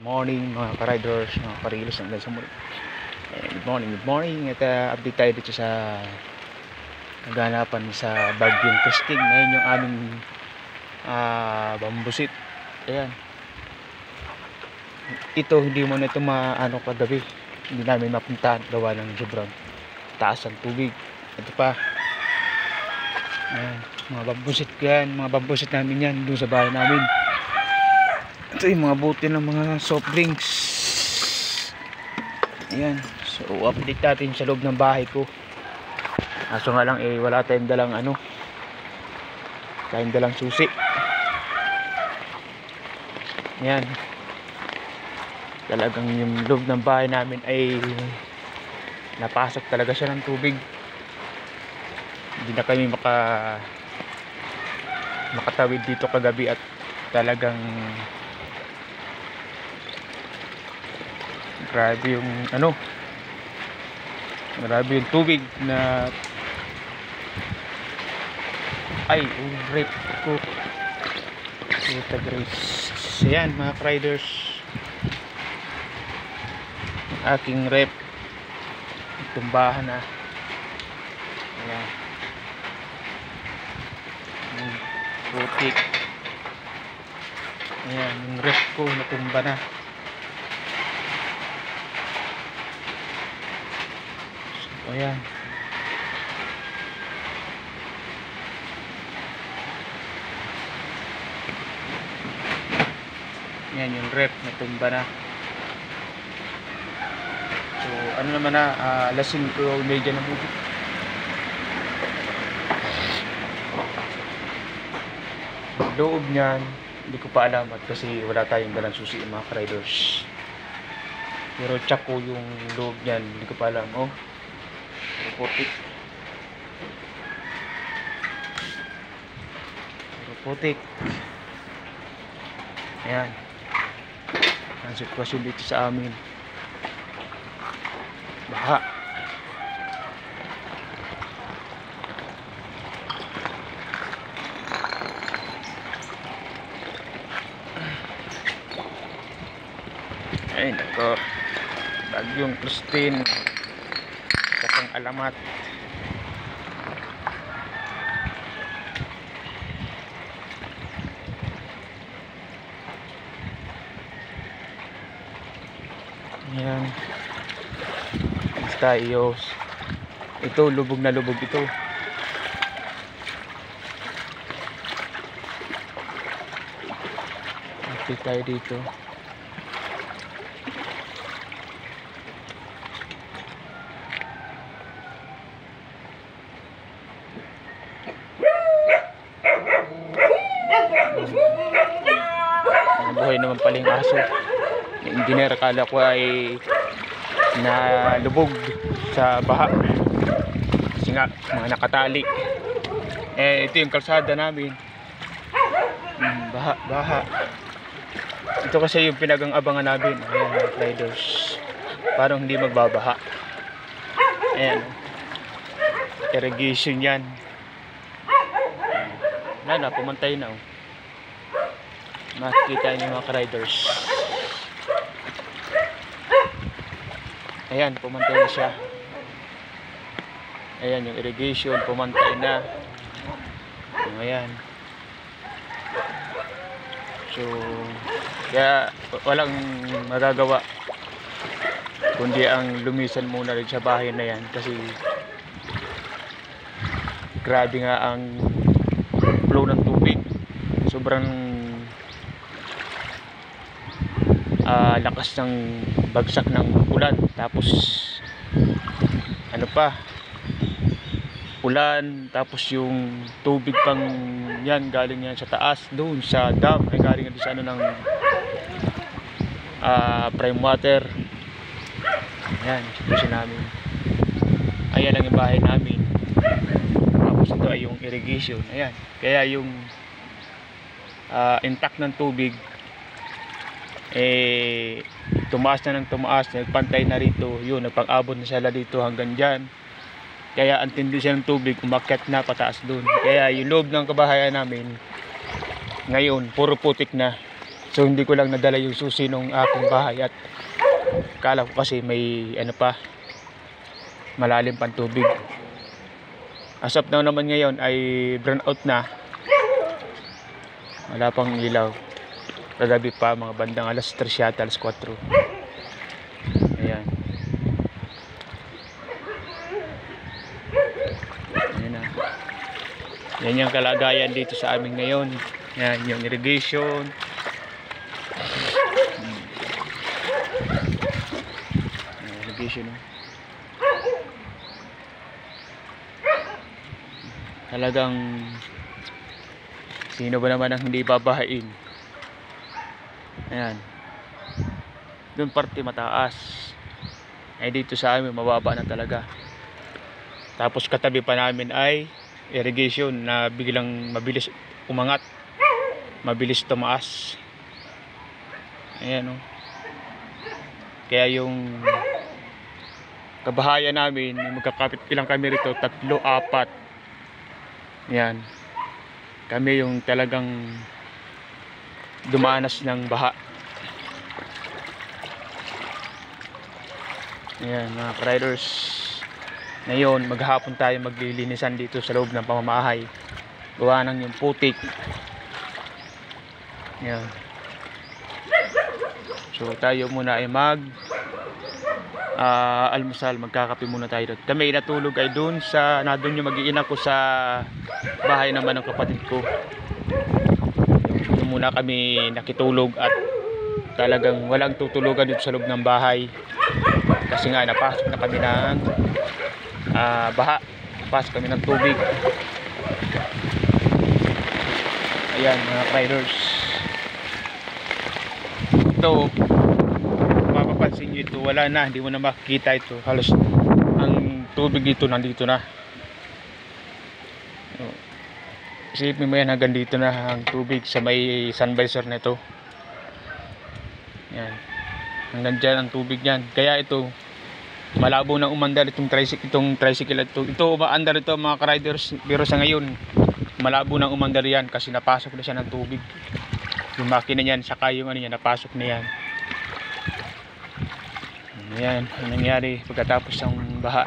Morning mga ka-riders, mga ka-reels hanggang sa muli. Good morning. At update tayo dito sa naganapan sa Bagyong Christine. Ngayon yung aming bambusit. Ayan. Ito hindi mo na ito maano kagabi. Hindi namin mapuntahan gawa ng sobrang taas ang tubig. Ito pa. Ayan, mga bambusit yan. Mga bambusit namin yan doon sa bahay namin. Ito yung mga buti ng mga soft drinks. Ayan. So update natin sa loob ng bahay ko. Aso nga lang wala tayong dalang tayong dalang susi. Ayan. Talagang yung loob ng bahay namin ay napasok talaga siya ng tubig. Hindi na kami makatawid dito kagabi at talagang grabe yung grabe yung tubig na rip ko puta grace. Ayan mga riders, aking rep tumbahan na. Ayan, putik. Ayan yung rep ko natumba na. Ayan. Ayan yung rep natumba na. So ano naman na, alas 5:30 na po. Loob niyan hindi ko pa alam at kasi wala tayong dalang susi mga riders. Pero check ko yung loob niyan, hindi ko pa alam. Putik. Ayan ang sitwasyon dito sa amin. Baha. Ay nako, Bagyong Christine sa pang alamat. Ayan. Basta ito lubog na lubog ito. Okay tayo dito. Buhay naman pala yung aso. Engineer, akala ko ay nalubog sa baha kasi nga mga nakatali. Ito yung kalsada namin. Baha. Ito kasi yung pinag-abangan namin. Ayan, riders, parang hindi magbabaha. Ayan, irrigation yan. Pumantay na. Makikita niyo mga riders. Ayan, pumantay na siya. Ayan yung irrigation, pumantay na. Ayan. So kaya walang magagawa kundi ang lumisan muna rin sa bahay na yan kasi grabe nga ang flow ng tubig. Sobrang lakas ng bagsak ng ulan, tapos ulan, tapos yung tubig pang yan galing yan sa taas doon sa dam, ay galing yan sa ng prime water. Ayan, situation namin. Ayan lang yung bahay namin, tapos ito ay yung irrigation. Ayan, kaya yung intact ng tubig tumaas na ng tumaas, nagpantay na rito. Yun, nagpang-abot na sila dito hanggang dyan. Kaya ang tindi siya ng tubig, umakyat na pataas dun. Kaya yung loob ng kabahayan namin ngayon puro putik na. So hindi ko lang nadala yung susi ng aking bahay at kala ko kasi may ano pa, malalim pang tubig. As of now naman ngayon ay brown out na. Wala pang ilaw. Kagabi pa, mga bandang alas 3 yata, alas 4. Ayan. Ayan na. Yan yung kalagayan dito sa amin ngayon. Yan yung irrigation. Irrigation. Talagang sino ba naman ang hindi babahain? Ayan. Doon parte mataas. Ay dito sa amin mababa na talaga. Tapos katabi pa namin ay irrigation na biglang mabilis umangat. Mabilis tumaas. Ayan o. Kaya yung kabahayan namin, magkakapit ilang kami rito, 3, 4. Yan. Kami yung talagang dumanas ng baha. Ayan mga riders. Ngayon maghapon tayo maglilinisan dito sa loob ng pamamahay. Gawa ng yung putik. Ayan. So tayo muna ay almusal, magkakape muna tayo doon. Kami natulog ay doon sa doon yung mag-iina ko sa bahay naman ng kapatid ko. Doon muna kami nakitulog at talagang walang tutulugan dito sa loob ng bahay. Kasi nga napasok na kami ng baha. Napasok kami ng tubig. Ayan mga riders. Ito mapapansin nyo ito, wala na, hindi mo na makikita ito, halos ang tubig dito nandito na. Isipin mo yan, hanggang dito na ang tubig sa may sun visor na ito. Yan, hanggang dyan ang tubig yan. Kaya ito malabo na umandar itong tricycle ito umaandar ito mga riders, pero sa ngayon malabo na umandar yan kasi napasok na siya ng tubig. Yung makina niyan saka yung ano niya napasok na yan. Ayan, ang nangyari pagkatapos ng baha.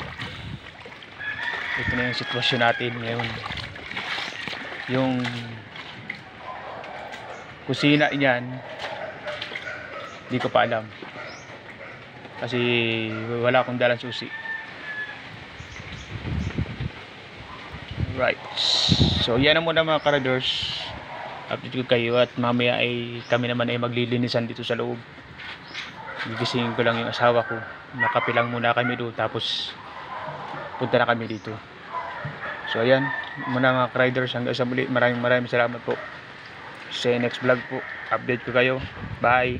Ito na yung sitwasyon natin ngayon. Yung kusina niyan, hindi ko pa alam. Kasi wala akong dalang susi. Right. So yan na muna mga karadors. Update ko kayo at mamaya ay kami naman ay maglilinisan dito sa loob. Gigisingin ko lang yung asawa ko. Nakapilang muna kami doon. Tapos punta na kami dito. So ayan. Muna mga riders. Hanggang sa muli. Maraming salamat po. Sa next vlog po. Update ko kayo. Bye.